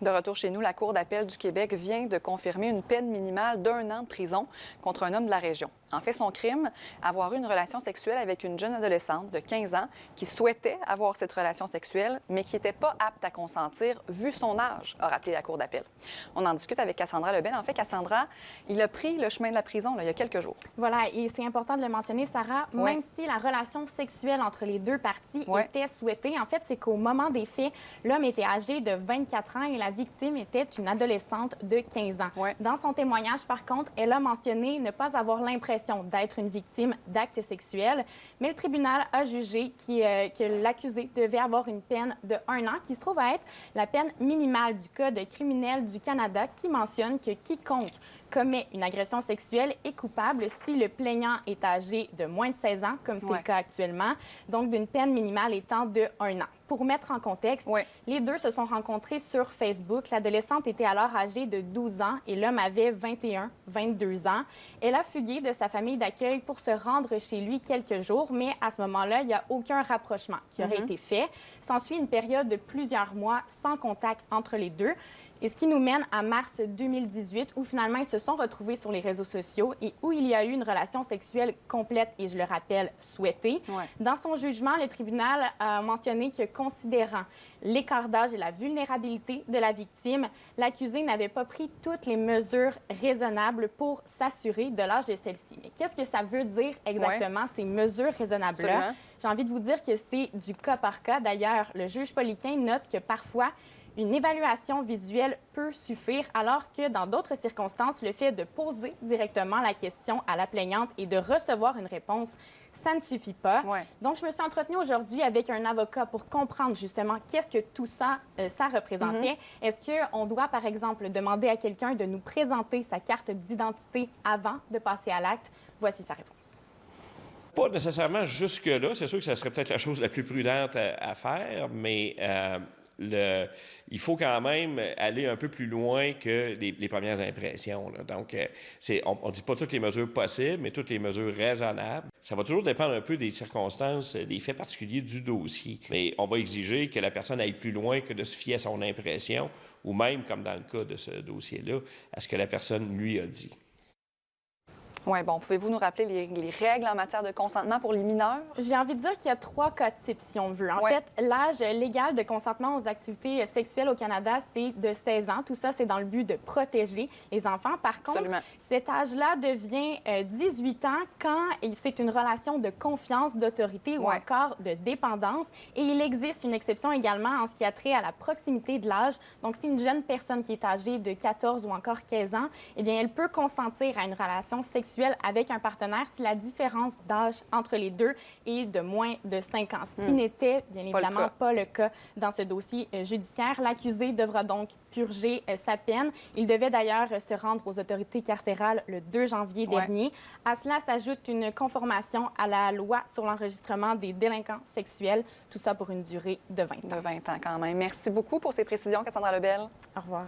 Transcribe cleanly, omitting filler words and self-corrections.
De retour chez nous, la Cour d'appel du Québec vient de confirmer une peine minimale d'1 an de prison contre un homme de la région. En fait, son crime, avoir eu une relation sexuelle avec une jeune adolescente de 15 ans qui souhaitait avoir cette relation sexuelle, mais qui n'était pas apte à consentir vu son âge, a rappelé la Cour d'appel. On en discute avec Cassandra Lebel. En fait, Cassandra, il a pris le chemin de la prison il y a quelques jours. Voilà, et c'est important de le mentionner, Sarah, même si la relation sexuelle entre les deux parties était souhaitée, en fait, c'est qu'au moment des faits, l'homme était âgé de 24 ans et la victime était une adolescente de 15 ans. Dans son témoignage, par contre, elle a mentionné ne pas avoir l'impression d'être une victime d'actes sexuels, mais le tribunal a jugé que l'accusé devait avoir une peine de 1 an, qui se trouve à être la peine minimale du Code criminel du Canada, qui mentionne que quiconque commet une agression sexuelle est coupable si le plaignant est âgé de moins de 16 ans, comme c'est le cas actuellement, donc d'une peine minimale étant de 1 an. Pour mettre en contexte, les deux se sont rencontrés sur Facebook. L'adolescente était alors âgée de 12 ans et l'homme avait 21, 22 ans. Elle a fugué de sa famille d'accueil pour se rendre chez lui quelques jours, mais à ce moment-là, il n'y a aucun rapprochement qui aurait été fait. S'ensuit une période de plusieurs mois sans contact entre les deux. Et ce qui nous mène à mars 2018, où finalement ils se sont retrouvés sur les réseaux sociaux et où il y a eu une relation sexuelle complète et, je le rappelle, souhaitée. Dans son jugement, le tribunal a mentionné que, considérant l'écart d'âge et la vulnérabilité de la victime, l'accusé n'avait pas pris toutes les mesures raisonnables pour s'assurer de l'âge de celle-ci. Mais qu'est-ce que ça veut dire exactement, ces mesures raisonnables-là? J'ai envie de vous dire que c'est du cas par cas. D'ailleurs, le juge Poliquin note que parfois, une évaluation visuelle peut suffire, alors que dans d'autres circonstances, le fait de poser directement la question à la plaignante et de recevoir une réponse, ça ne suffit pas. Donc, je me suis entretenue aujourd'hui avec un avocat pour comprendre justement qu'est-ce que tout ça, ça représentait. Est-ce qu'on doit, par exemple, demander à quelqu'un de nous présenter sa carte d'identité avant de passer à l'acte? Voici sa réponse. Pas nécessairement jusque-là. C'est sûr que ça serait peut-être la chose la plus prudente à faire, mais il faut quand même aller un peu plus loin que les premières impressions, là. Donc, on ne dit pas toutes les mesures possibles, mais toutes les mesures raisonnables. Ça va toujours dépendre un peu des circonstances, des faits particuliers du dossier. Mais on va exiger que la personne aille plus loin que de se fier à son impression, ou même, comme dans le cas de ce dossier-là, à ce que la personne lui a dit. Oui, bon, pouvez-vous nous rappeler les règles en matière de consentement pour les mineurs? J'ai envie de dire qu'il y a 3 cas types, si on veut. En fait, l'âge légal de consentement aux activités sexuelles au Canada, c'est de 16 ans. Tout ça, c'est dans le but de protéger les enfants. Par contre, cet âge-là devient 18 ans quand c'est une relation de confiance, d'autorité ou encore de dépendance. Et il existe une exception également en ce qui a trait à la proximité de l'âge. Donc, si une jeune personne qui est âgée de 14 ou encore 15 ans, eh bien, elle peut consentir à une relation sexuelle avec un partenaire si la différence d'âge entre les deux est de moins de 5 ans, ce qui n'était bien évidemment pas le cas dans ce dossier judiciaire. L'accusé devra donc purger sa peine. Il devait d'ailleurs se rendre aux autorités carcérales le 2 janvier dernier. À cela s'ajoute une conformation à la loi sur l'enregistrement des délinquants sexuels, tout ça pour une durée de 20 ans. De 20 ans quand même. Merci beaucoup pour ces précisions, Cassandra Lebel. Au revoir.